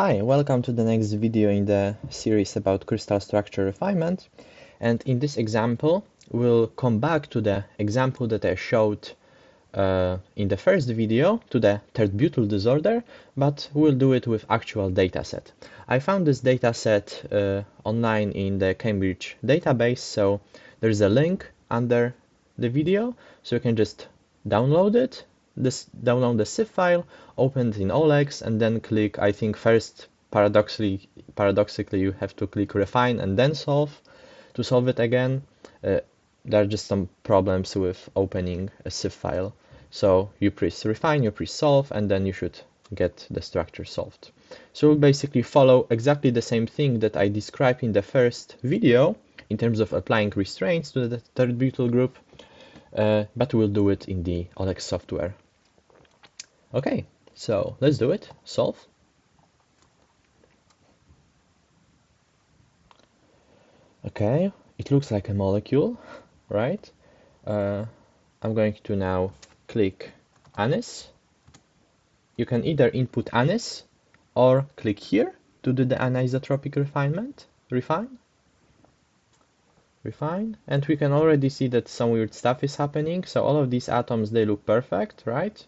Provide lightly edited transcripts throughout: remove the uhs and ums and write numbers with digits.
Hi, welcome to the next video in the series about crystal structure refinement. And in this example, we'll come back to the example that I showed in the first video to the Tert-butyl disorder, but we'll do it with actual dataset. I found this dataset online in the Cambridge database, so there's a link under the video, so you can just download it. Download the zip file, open it in OLEX, and then click, I think first paradoxically you have to click refine and then solve to solve it again. There are just some problems with opening a zip file. So you press refine, you press solve, and then you should get the structure solved. So we'll basically follow exactly the same thing that I described in the first video in terms of applying restraints to the Tert-butyl group, but we'll do it in the OLEX software. Okay, so let's do it. Solve. Okay, it looks like a molecule, right? I'm going to now click Anis. You can either input Anis or click here to do the anisotropic refinement. Refine, and we can already see that some weird stuff is happening. So all of these atoms, they look perfect, right?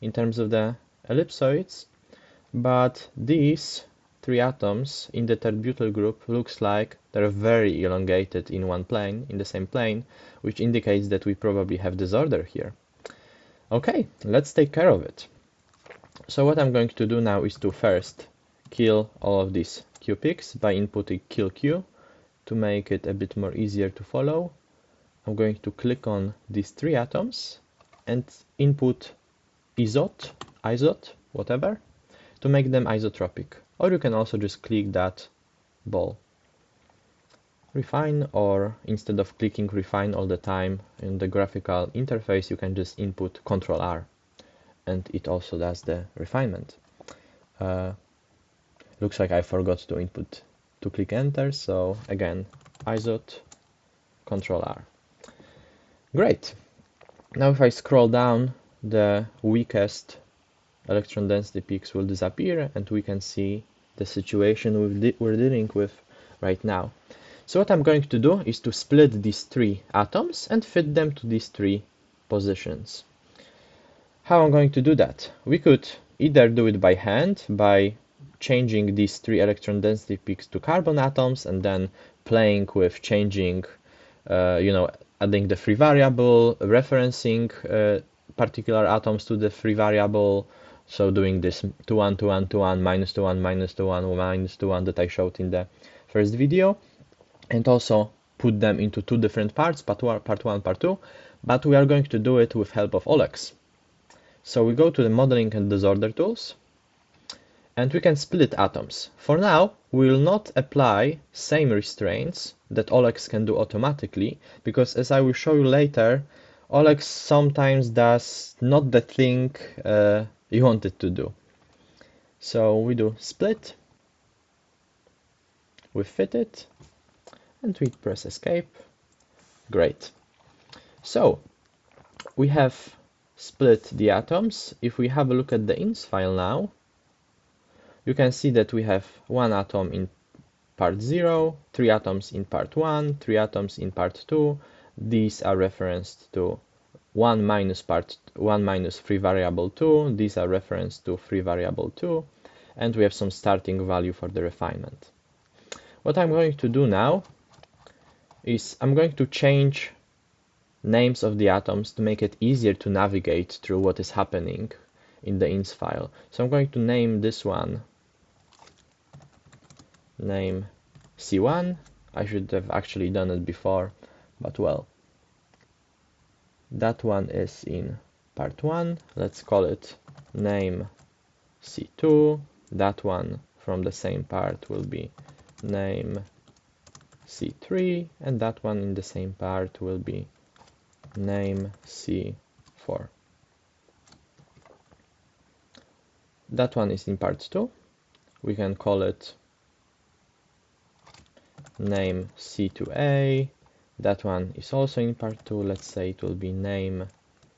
In terms of the ellipsoids, but these three atoms in the Tert-butyl group looks like they're very elongated in one plane, in the same plane, which indicates that we probably have disorder here. Okay, let's take care of it. So what I'm going to do now is to first kill all of these Q picks by inputting kill Q to make it a bit more easier to follow. I'm going to click on these three atoms and input isot, whatever, to make them isotropic. Or you can also just click that ball. Refine, or instead of clicking refine all the time in the graphical interface, you can just input Ctrl R, and it also does the refinement. Looks like I forgot to click enter, so again, isot, Ctrl R. Great. Now if I scroll down, the weakest electron density peaks will disappear, and we can see the situation we're dealing with right now. So what I'm going to do is to split these three atoms and fit them to these three positions. How I'm going to do that? We could either do it by hand, by changing these three electron density peaks to carbon atoms and then playing with changing, adding the free variable, referencing particular atoms to the free variable, so doing this 2 1 2 1 2 1 minus 2 1 minus 2 1 minus 2 1 that I showed in the first video, and also put them into two different parts, part 1, part 2, but we are going to do it with help of OLEX. So we go to the modeling and disorder tools, and we can split atoms. For now, we will not apply same restraints that OLEX can do automatically, because as I will show you later, OLEX sometimes does not the thing you want it to do. So we do split, we fit it, and we press escape. Great. So we have split the atoms. If we have a look at the ins file now, you can see that we have one atom in part 0, 3 atoms in part 1, 3 atoms in part 2. These are referenced to 1 minus free variable 2. These are referenced to free variable 2. And we have some starting value for the refinement. What I'm going to do now is I'm going to change names of the atoms to make it easier to navigate through what is happening in the ins file. So I'm going to name this one, name C1. I should have actually done it before, but well. That one is in part 1. Let's call it name C2. That one from the same part will be name C3, and that one in the same part will be name C4. That one is in part 2. We can call it name C2A. That one is also in part 2. Let's say it will be name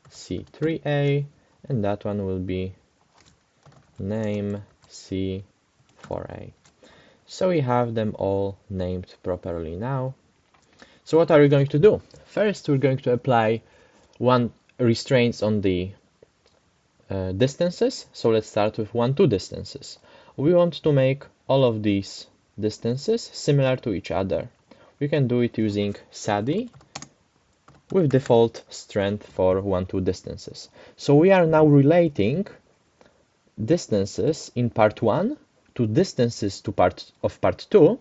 C3A, and that one will be name C 4A. So we have them all named properly now. So what are we going to do? First, we're going to apply one restraints on the distances. So let's start with 1, 2 distances. We want to make all of these distances similar to each other. We can do it using CCDC with default strength for 1, 2 distances. So we are now relating distances in part 1 to distances to part 2,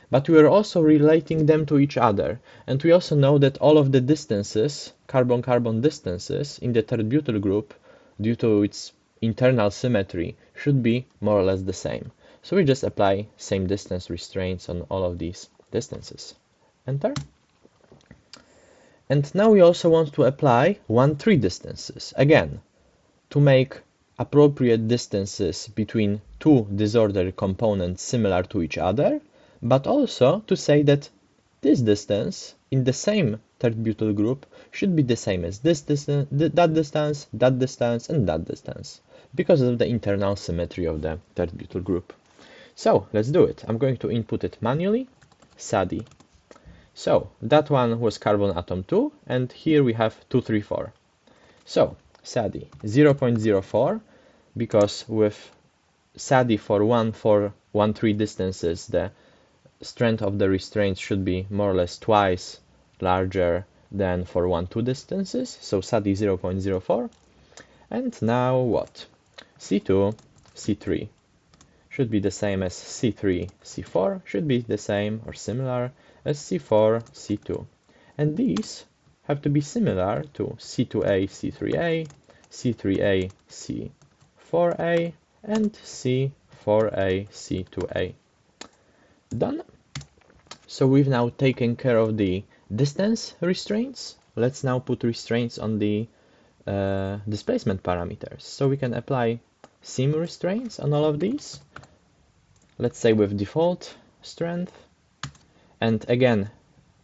but we are also relating them to each other. And we also know that all of the distances, carbon-carbon distances in the Tert-butyl group, due to its internal symmetry, should be more or less the same. So we just apply same distance restraints on all of these distances. Enter. And now we also want to apply 1, 3 distances, again, to make appropriate distances between two disordered components similar to each other, but also to say that this distance in the same Tert-butyl group should be the same as this distance, that distance, that distance, and that distance, because of the internal symmetry of the Tert-butyl group. So let's do it. I'm going to input it manually, CCDC. So that one was carbon atom 2, and here we have 2, 3, 4. So CCDC 0.04, because with CCDC for 1, 4, 1, 3 distances, the strength of the restraint should be more or less twice larger than for 1, 2 distances. So CCDC 0.04. And now what? C2, C3 should be the same as C3, C4, should be the same or similar as C4, C2. And these have to be similar to C2A, C3A, C3A, C4A, and C4A, C2A. Done. So we've now taken care of the distance restraints. Let's now put restraints on the displacement parameters. So we can apply sim restraints on all of these. Let's say with default strength. And again,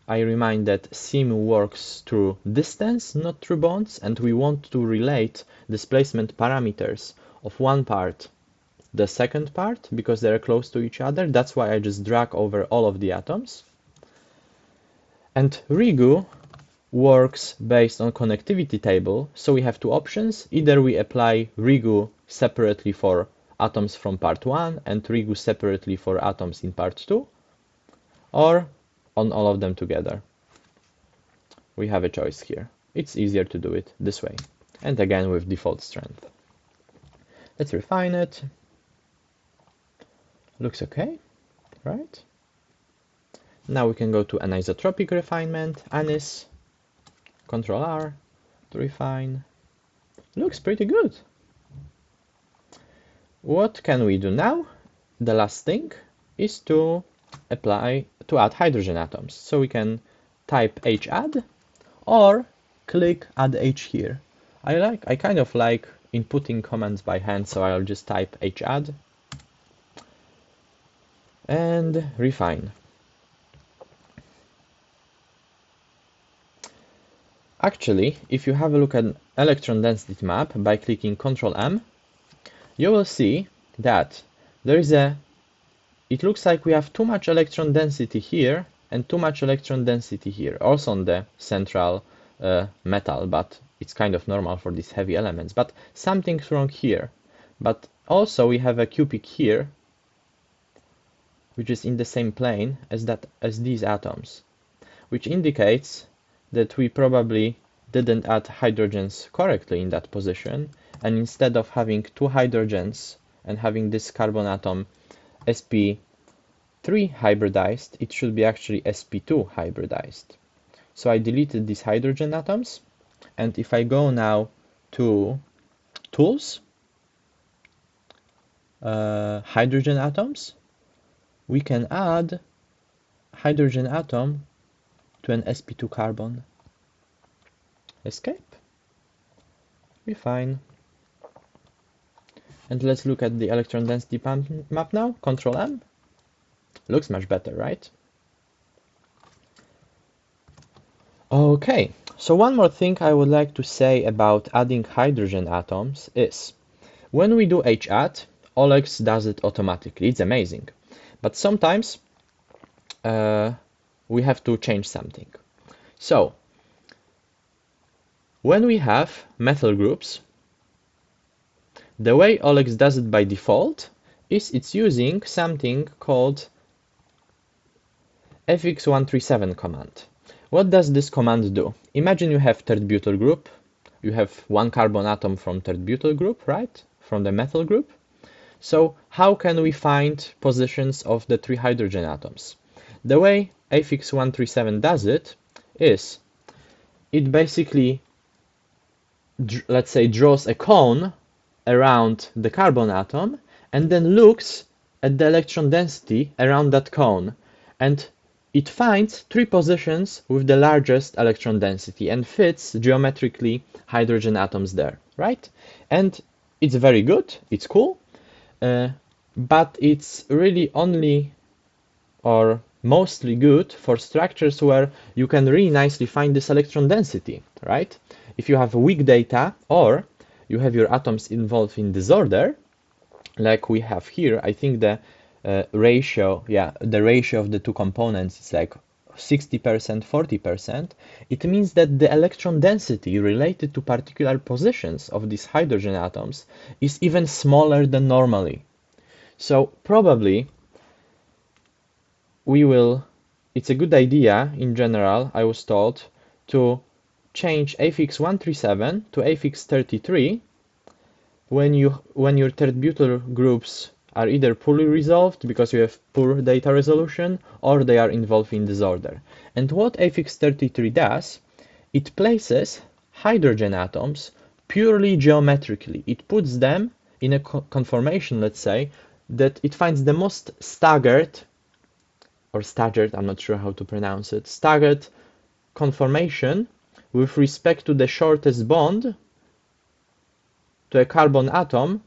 I remind that sim works through distance, not through bonds, and we want to relate displacement parameters of one part the second part because they're close to each other. That's why I just drag over all of the atoms. And Rigu works based on connectivity table, so we have two options. Either we apply Rigu separately for atoms from part 1 and Rigu separately for atoms in part 2, or on all of them together. We have a choice here. It's easier to do it this way, and again with default strength. Let's refine it. Looks okay, right? Now we can go to anisotropic refinement, Anis, Control R to refine. Looks pretty good. What can we do now? The last thing is to add hydrogen atoms. So we can type HAdd or click add H here. I kind of like inputting commands by hand, so I'll just type HAdd and refine. Actually, if you have a look at an electron density map by clicking Ctrl M, you will see that it looks like we have too much electron density here and too much electron density here, also on the central metal, but it's kind of normal for these heavy elements. But something's wrong here. But also we have a Q peak here, which is in the same plane as these atoms, which indicates that we probably didn't add hydrogens correctly in that position, and instead of having two hydrogens and having this carbon atom sp3 hybridized, it should be actually sp2 hybridized. So I deleted these hydrogen atoms, and if I go now to tools, hydrogen atoms, we can add hydrogen atom to an sp2 carbon. Escape. Refine. And let's look at the electron density map now. Control M. Looks much better, right? Okay, so one more thing I would like to say about adding hydrogen atoms is when we do HAdd, OLEX does it automatically. It's amazing. But sometimes we have to change something. So when we have methyl groups, the way OLEX does it by default is it's using something called fx137 command. What does this command do? Imagine you have Tert-butyl group. You have one carbon atom from Tert-butyl group, right? From the methyl group. So how can we find positions of the 3 hydrogen atoms? The way fx137 does it is it basically, let's say, draws a cone around the carbon atom and then looks at the electron density around that cone, and it finds 3 positions with the largest electron density and fits geometrically hydrogen atoms there, right? And it's very good, it's cool, but it's really only or mostly good for structures where you can really nicely find this electron density, right? If you have weak data or you have your atoms involved in disorder, like we have here, I think the ratio of the 2 components is like 60%, 40%. It means that the electron density related to particular positions of these hydrogen atoms is even smaller than normally. So probably it's a good idea in general, I was told, to change fx137 to fx33 when your Tert-butyl groups are either poorly resolved because you have poor data resolution or they are involved in disorder. And what fx33 does, it places hydrogen atoms purely geometrically. It puts them in a conformation, let's say, that it finds the most staggered, I'm not sure how to pronounce it, staggered conformation with respect to the shortest bond to a carbon atom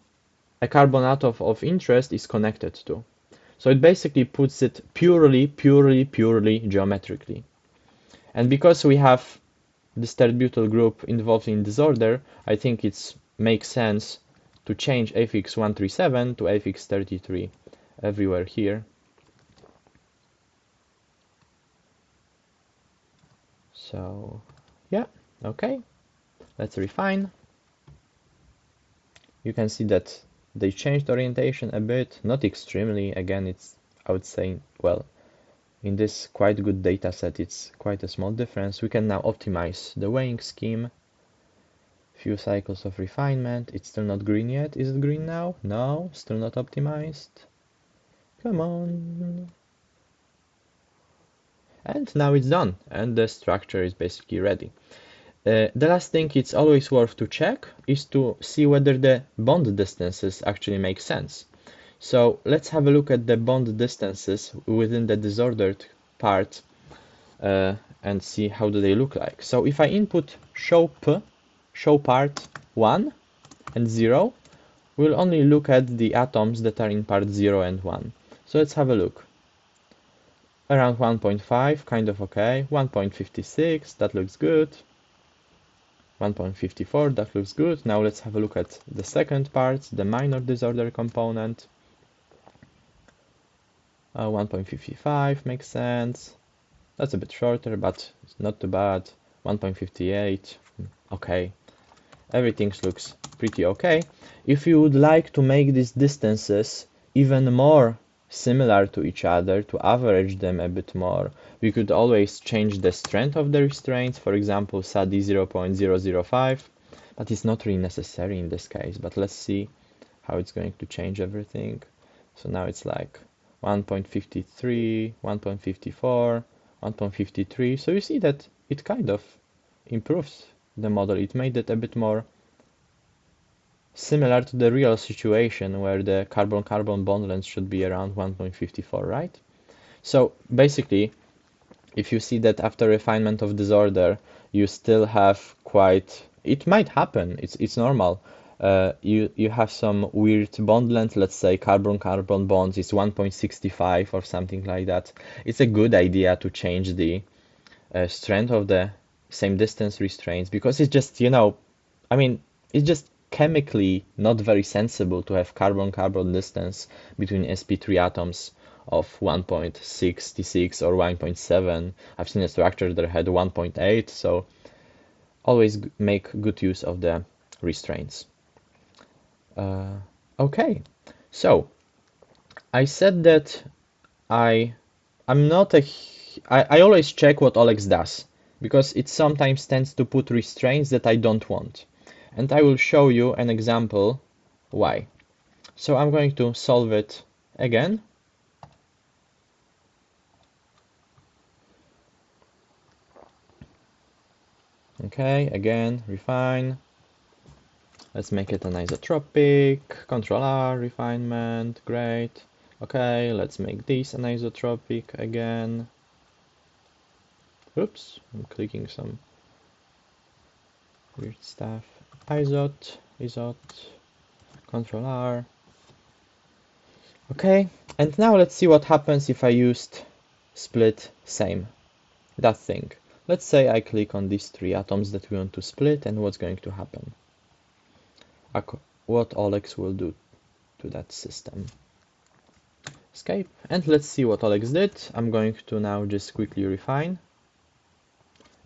of interest is connected to. So it basically puts it purely geometrically. And because we have this Tert-butyl group involved in disorder, I think it makes sense to change fx137 to fx33 everywhere here. So yeah, okay, let's refine. You can see that they changed orientation a bit, not extremely. Again, I would say, well, in this quite good data set, it's quite a small difference. We can now optimize the weighing scheme. Few cycles of refinement. It's still not green yet. Is it green now? No, still not optimized. Come on. And now it's done, and the structure is basically ready. The last thing it's always worth to check is to see whether the bond distances actually make sense. So let's have a look at the bond distances within the disordered part and see how do they look like. So if I input show part 1 and 0, we'll only look at the atoms that are in part 0 and 1. So let's have a look. Around 1.5, kind of okay. 1.56, that looks good. 1.54, that looks good. Now let's have a look at the second part, the minor disorder component. 1.55 makes sense. That's a bit shorter, but it's not too bad. 1.58, okay. Everything looks pretty okay. If you would like to make these distances even more similar to each other, to average them a bit more, we could always change the strength of the restraints, for example SADI 0.005, but it's not really necessary in this case. But let's see how it's going to change everything. So now it's like 1.53, 1.54, 1.53. So you see that it kind of improves the model. It made it a bit more similar to the real situation where the carbon-carbon bond length should be around 1.54, right? So basically, if you see that after refinement of disorder, you still have quite, it might happen, it's normal. You have some weird bond length, let's say carbon-carbon bonds is 1.65 or something like that. It's a good idea to change the strength of the same distance restraints, because it's just, I mean, it's just chemically not very sensible to have carbon-carbon distance between sp3 atoms of 1.66 or 1.7. I've seen a structure that had 1.8, so always make good use of the restraints. Okay, so I said that I always check what OLEX does, because it sometimes tends to put restraints that I don't want. And I will show you an example why. So I'm going to solve it again. Okay, again, refine. Let's make it an isotropic. Control R, refinement, great. Okay, let's make this an isotropic again. Oops, I'm clicking some weird stuff. Isot, Control R. Okay, and now let's see what happens if I used split same, that thing. Let's say I click on these 3 atoms that we want to split, and what's going to happen? What OLEX will do to that system. Escape, and let's see what OLEX did. I'm going to now just quickly refine,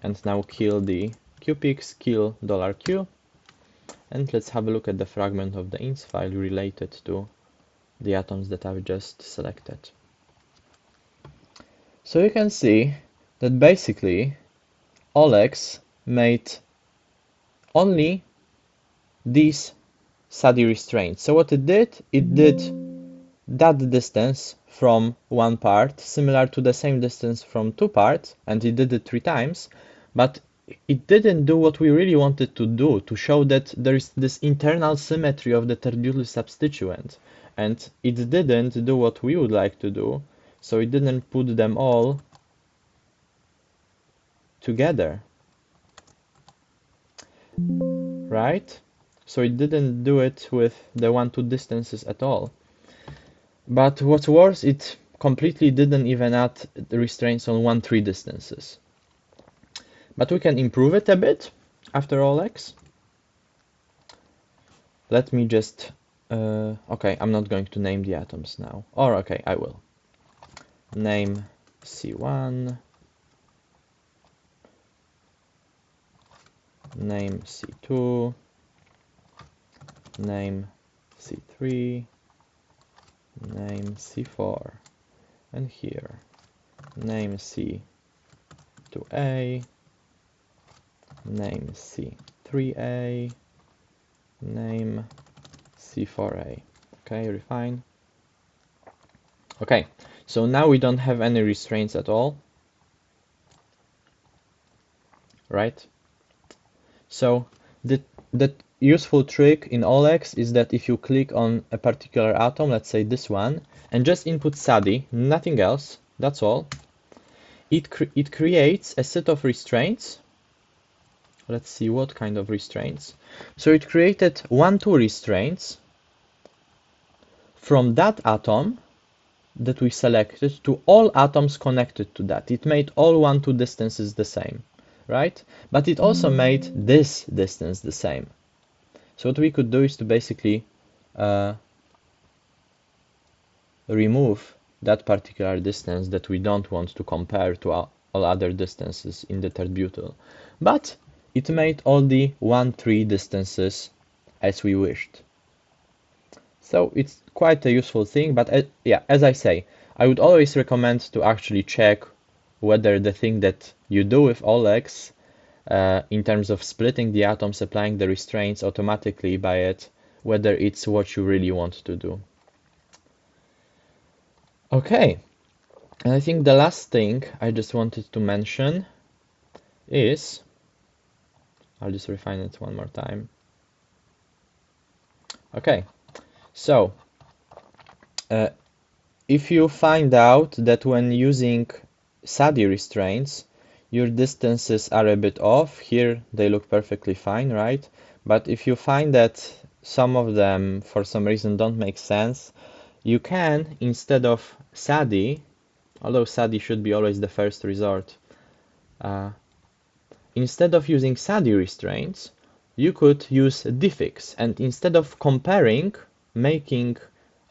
and now kill the QPix, kill $Q, and let's have a look at the fragment of the ins file related to the atoms that I've just selected. So you can see that basically OLEX made only these SADI restraints. So what it did that distance from one part, similar to the same distance from 2 parts, and it did it 3 times, but it didn't do what we really wanted to do, to show that there is this internal symmetry of the Tert-butyl substituent, and it didn't do what we would like to do, so it didn't put them all together, right? So it didn't do it with the 1-2 distances at all. But what's worse, it completely didn't even add the restraints on 1-3 distances. But we can improve it a bit after OLEX. Let me just... okay, I'm not going to name the atoms now. Or okay, I will. Name C1. Name C2. Name C3. Name C4. And here, name C2A. Name C3A. Name C4A. Okay, refine. Okay, so now we don't have any restraints at all, right? So the useful trick in OLEX is that if you click on a particular atom, let's say this one, and just input SADI, nothing else, that's all, it creates a set of restraints. Let's see what kind of restraints. So it created 1-2 restraints from that atom that we selected to all atoms connected to that. It made all 1-2 distances the same, right? But it also made this distance the same. So what we could do is to basically remove that particular distance that we don't want to compare to all other distances in the Tert-butyl. But it made all the 1-3 distances as we wished. So it's quite a useful thing, but yeah, as I say, I would always recommend to actually check whether the thing that you do with OLEX in terms of splitting the atoms, applying the restraints automatically by it, whether it's what you really want to do. Okay, and I think the last thing I just wanted to mention is, I'll just refine it one more time. Okay, so if you find out that when using SADI restraints, your distances are a bit off, here they look perfectly fine, right? But if you find that some of them for some reason don't make sense, you can, instead of SADI, although SADI should be always the first resort, instead of using SADI restraints, you could use diffix, and instead of comparing, making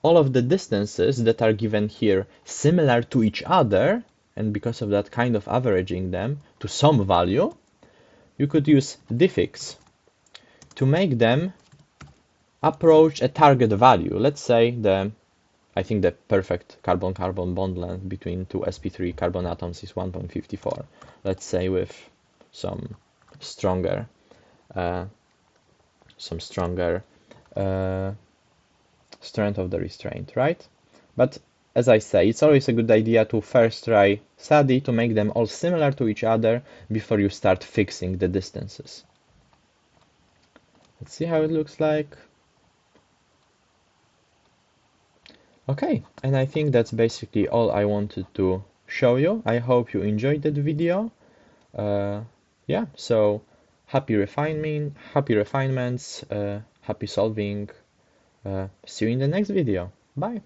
all of the distances that are given here similar to each other, and because of that kind of averaging them to some value, you could use diffix to make them approach a target value. Let's say I think the perfect carbon-carbon bond length between two sp3 carbon atoms is 1.54. Let's say with some stronger strength of the restraint, right? But as I say, it's always a good idea to first try study to make them all similar to each other before you start fixing the distances. Let's see how it looks like. Okay, and I think that's basically all I wanted to show you. I hope you enjoyed that video. Yeah, so happy refinements, happy solving. See you in the next video. Bye.